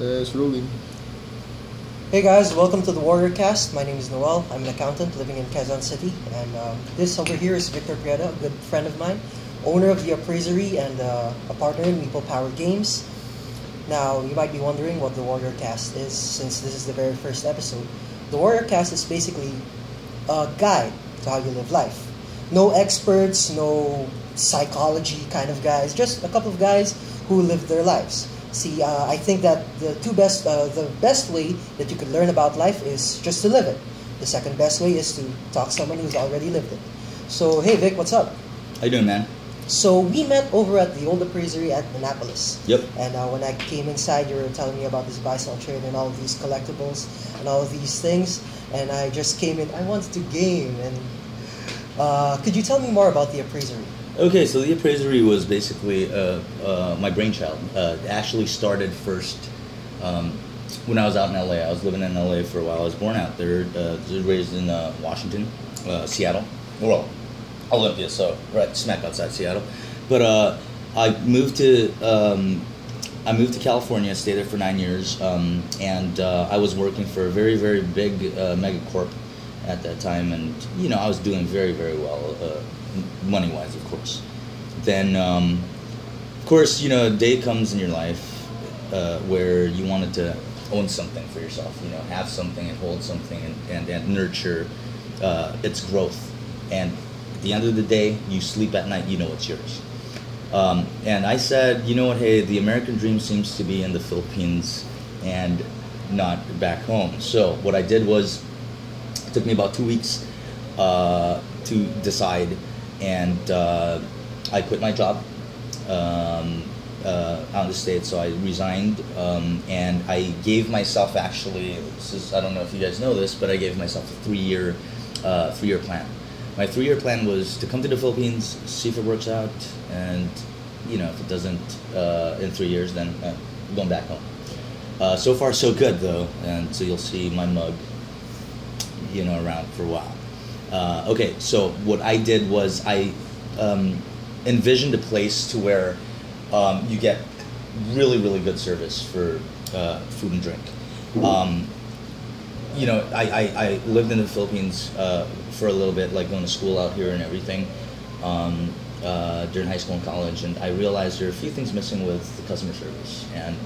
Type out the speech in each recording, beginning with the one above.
It's rolling. Hey guys, welcome to the WarriorCast. My name is Noel. I'm an accountant living in Quezon City, and this over here is Victor Prieto, a good friend of mine, owner of the Appraisery and a partner in Meeple Power Games. Now, you might be wondering what the WarriorCast is, since this is the very first episode. The WarriorCast is basically a guide to how you live life. No experts, no psychology kind of guys, just a couple of guys who live their lives. See, I think that the best way that you could learn about life is just to live it. The second best way is to talk to someone who's already lived it. So, hey Vic, what's up? How you doing, man? So we met over at the old Appraisery at Annapolis. Yep. And when I came inside, you were telling me about this buy-sell trade and all of these collectibles and all of these things. And I just came in. I wanted to game. And could you tell me more about the Appraisery? Okay, so the Appraisery was basically my brainchild. It actually started first when I was out in LA. I was living in LA for a while. I was born out there. I was raised in Washington, Seattle. Well, Olympia, so right smack outside Seattle. But I moved to California. Stayed there for 9 years, and I was working for a very, very big megacorp at that time, and I was doing very, very well, money-wise, of course. Then, of course, a day comes in your life where you wanted to own something for yourself. Have something and hold something and nurture its growth. And at the end of the day, you sleep at night, it's yours. And I said, what, hey, the American dream seems to be in the Philippines and not back home. So what I did was, it took me about 2 weeks to decide, and I quit my job out of the States, so I resigned, and I gave myself, actually, I don't know if you guys know this, but I gave myself a three-year plan. My 3-year plan was to come to the Philippines, see if it works out, and if it doesn't in 3 years, then going back home. So far, so good though, and so you'll see my mug, around for a while. Okay, so what I did was I envisioned a place to where you get really, really good service for food and drink. I lived in the Philippines for a little bit, like going to school out here and everything, during high school and college, and I realized there are a few things missing with the customer service, and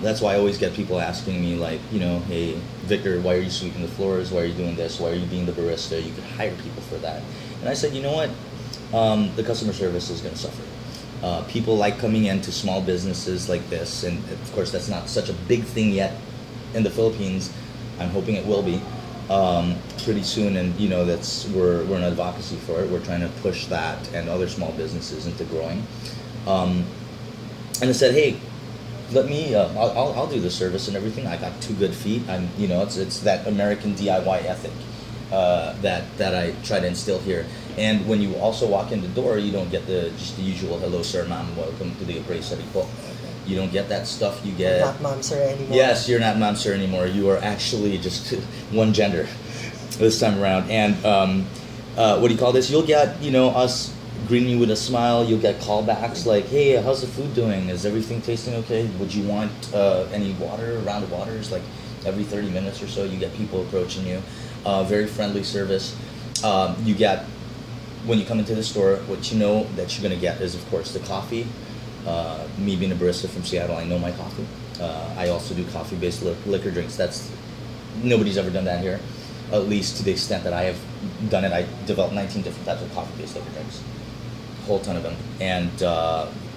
that's why I always get people asking me, like, hey, Victor, why are you sweeping the floors? Why are you doing this? Why are you being the barista? You could hire people for that. And I said, you know what? The customer service is going to suffer. People like coming into small businesses like this, and of course that's not such a big thing yet in the Philippines. I'm hoping it will be pretty soon, and we're in advocacy for it. We're trying to push that and other small businesses into growing. And I said, hey, let me. I'll do the service and everything. I got 2 good feet. It's that American DIY ethic that I try to instill here. And when you also walk in the door, you don't get just the usual hello, sir, ma'am, welcome to the Appraisery po. You don't get that stuff. You get not ma'am, sir anymore. Yes, you're not ma'am, sir anymore. You are actually just one gender this time around. And what do you call this? You'll get us greeting you with a smile. You'll get callbacks like, hey, how's the food doing? Is everything tasting okay? Would you want any water, round of waters? Like every 30 minutes or so, you get people approaching you. Very friendly service. You get, when you come into the store, what that you're going to get is, of course, the coffee. Me being a barista from Seattle, I know my coffee. I also do coffee-based liquor drinks. Nobody's ever done that here, at least to the extent that I have done it. I developed 19 different types of coffee-based liquor drinks. Whole ton of them, and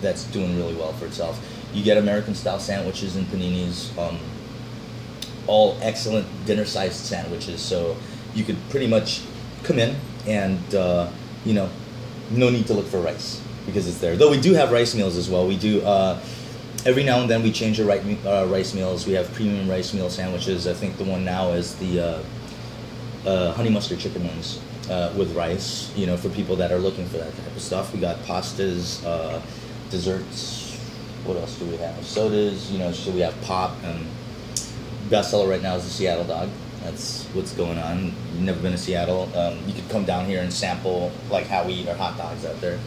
that's doing really well for itself. You get American-style sandwiches and paninis, all excellent dinner-sized sandwiches. So you could pretty much come in and no need to look for rice because it's there. Though we do have rice meals as well. We do every now and then we change our rice meals. We have premium rice meal sandwiches. I think the one now is the honey mustard chicken ones. With rice, for people that are looking for that type of stuff. We got pastas, desserts. What else do we have? Sodas, so we have pop, and bestseller right now is the Seattle dog. That's what's going on. You've never been to Seattle. You could come down here and sample like how we eat our hot dogs out there.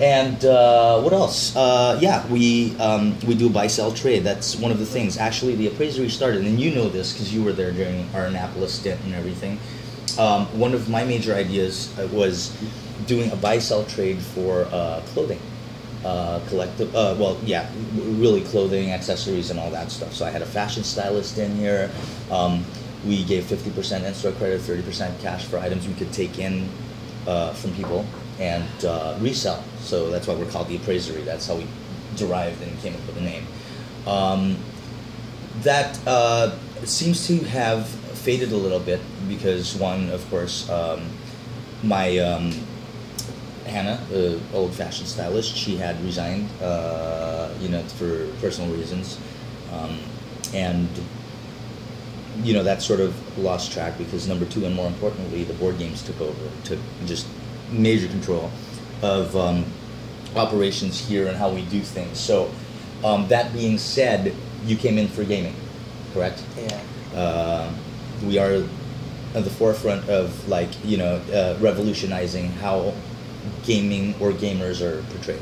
And what else? Yeah, we do buy sell trade. That's one of the things. Actually, the Appraisery started, and you know this because you were there during our Annapolis stint and everything. One of my major ideas was doing a buy sell trade for clothing, collective. Well, yeah, really clothing, accessories, and all that stuff. So I had a fashion stylist in here. We gave 50% in-store credit, 30% cash for items we could take in from people and resell. So that's why we're called the Appraisery. That's how we derived and came up with the name. That seems to have faded a little bit because one, of course, my Hannah, the old fashion stylist, she had resigned, for personal reasons, and that sort of lost track because number two, and more importantly, the board games took over, took just major control of operations here and how we do things. So that being said, you came in for gaming, correct? Yeah. We are at the forefront of revolutionizing how gaming or gamers are portrayed.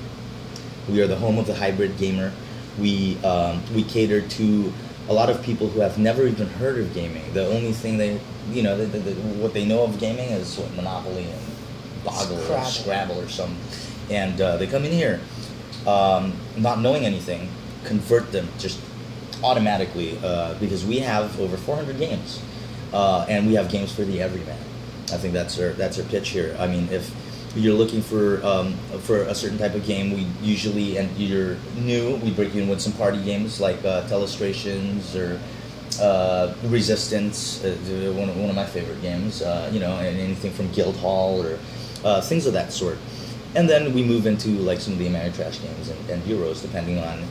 We are the home of the hybrid gamer. We cater to a lot of people who have never even heard of gaming. The only thing what they know of gaming is Monopoly and Boggle or Scrabble or something. And they come in here not knowing anything, convert them just automatically because we have over 400 games. And we have games for the everyman. I think that's our pitch here. I mean, if you're looking for a certain type of game, we usually, and you're new, we break you in with some party games like Telestrations or Resistance, one of my favorite games. And anything from Guildhall or things of that sort. And then we move into like some of the Ameritrash games and bureaus, depending on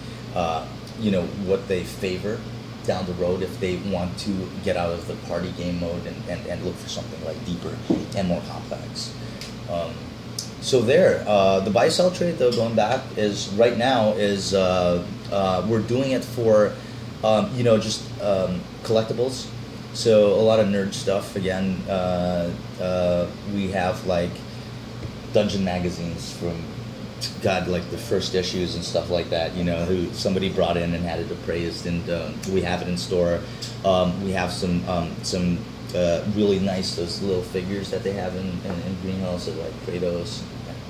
what they favor down the road, if they want to get out of the party game mode and look for something like deeper and more complex. So the buy sell trade, though, going back, is right now is we're doing it for just collectibles. So a lot of nerd stuff. Again, we have like dungeon magazines from like the first issues and stuff like that, who somebody brought in and had it appraised, and we have it in store. We have some really nice, those little figures that they have in Greenhouse of like Prieto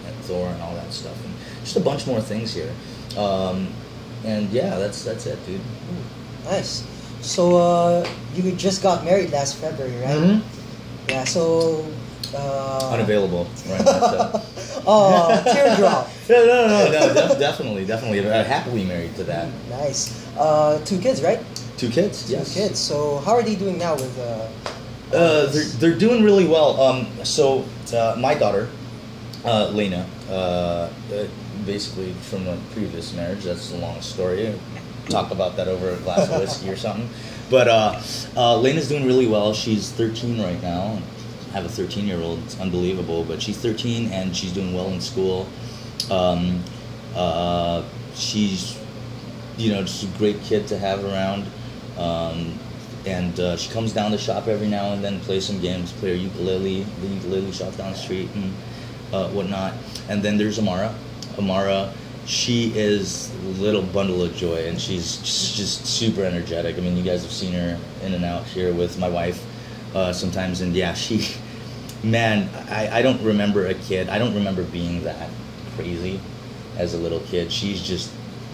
and Thor and all that stuff, and just a bunch more things here. And yeah, that's it, dude. Nice. So you just got married last February, right? Mm-hmm. Yeah. So. Unavailable right now. So. Oh, teardrop. No, definitely. Happily married to that. Nice. 2 kids, right? 2 kids, yes. 2 kids. So how are they doing now with? They're doing really well. So my daughter, Lena, basically from a previous marriage. That's a long story. Talk about that over a glass of whiskey or something. But Lena's doing really well. She's 13 right now. I have a 13-year-old. It's unbelievable, but she's 13 and she's doing well in school. She's, just a great kid to have around. And she comes down to shop every now and then, play some games, play her ukulele, the ukulele shop down the street and whatnot. And then there's Amara. Amara, she is a little bundle of joy, and she's just super energetic. I mean, you guys have seen her in and out here with my wife sometimes, and yeah, I don't remember a kid. I don't remember being that crazy as a little kid. She's just,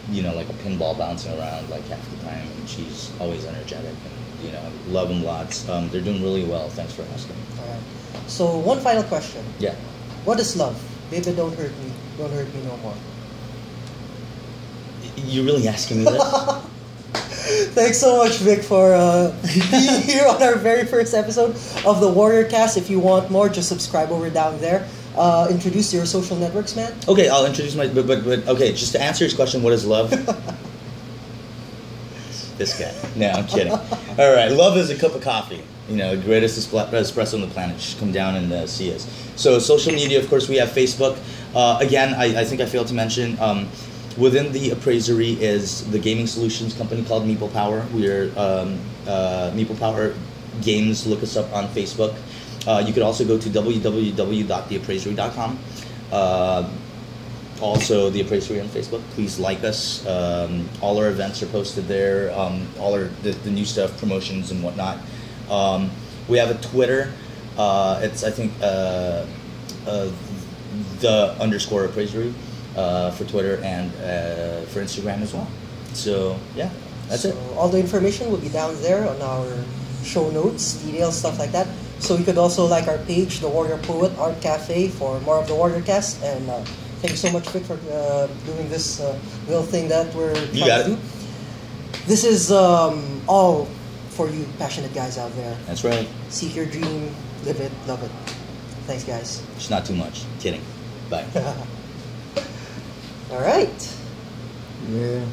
like a pinball bouncing around like half the time, and she's always energetic, and, love them lots. They're doing really well. Thanks for asking. All right. So one final question. Yeah. What is love? Baby, don't hurt me. Don't hurt me no more. You're really asking me this? Thanks so much, Vic, for being here on our very first episode of the WarriorCast. If you want more, just subscribe over down there. Introduce your social networks, man. Okay, I'll introduce but okay, just to answer his question, what is love? This guy. No, I'm kidding. All right, love is a cup of coffee. The greatest espresso on the planet. Just come down and see us. So social media, of course, we have Facebook. Again, I think I failed to mention, within the Appraisery is the gaming solutions company called Meeple Power. We're Meeple Power Games. Look us up on Facebook. You could also go to www.theappraisery.com. also the Appraisery on Facebook. Please like us. All our events are posted there. All the new stuff, promotions and whatnot. We have a Twitter. It's I think the _ Appraisery for Twitter and for Instagram as well. So yeah, that's it. All the information will be down there on our show notes, details, stuff like that. So you could also like our page, the Warrior Poet Art Cafe, for more of the WarriorCast. And thank you so much, Vic, for doing this little thing that we're trying to do. This is all for you passionate guys out there. That's right. Seek your dream, live it, love it. Thanks, guys. It's not too much. Kidding. Bye. All right. Yeah.